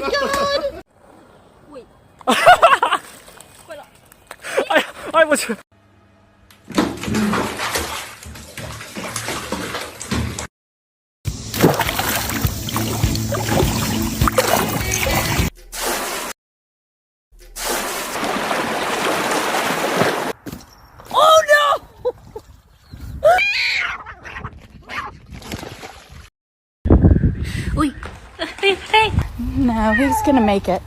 my god! Wait. I was. Oh no! Uy. Hey. No, he's gonna make it.